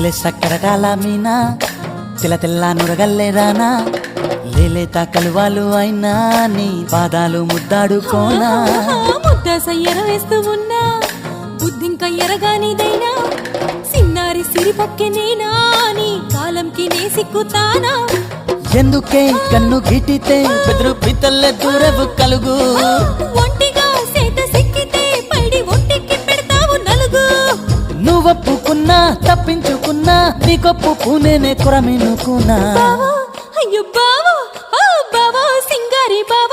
లేలే సక్కరటాల మీనా తెల్ల తెల్ల నురగల్లేదానా లేలేత కలువాలు అయినా నీ పాదాలు ముద్దాడుకోనా ముద్ద సయ్యర వేస్తూ ఉన్నా బుద్ధింక ఎరగానిదైనా సిన్నారి సిరిపక్కె నేనా నీ కాలంకి నే సిక్కుతానా ఎందుకే కన్ను గిటితే బెదురు పితల్లె దూరవు కలుగు ఒంటిగా సేత సిక్కితే పైడి ఒంటికి పెడతావు నలుగు నువ్వొప్పుకున్నా తప్పించుకున్నా నీకొప్పు పూనేనే కురమినుకున్నా బావా అయ్యో బావా సింగారి బావా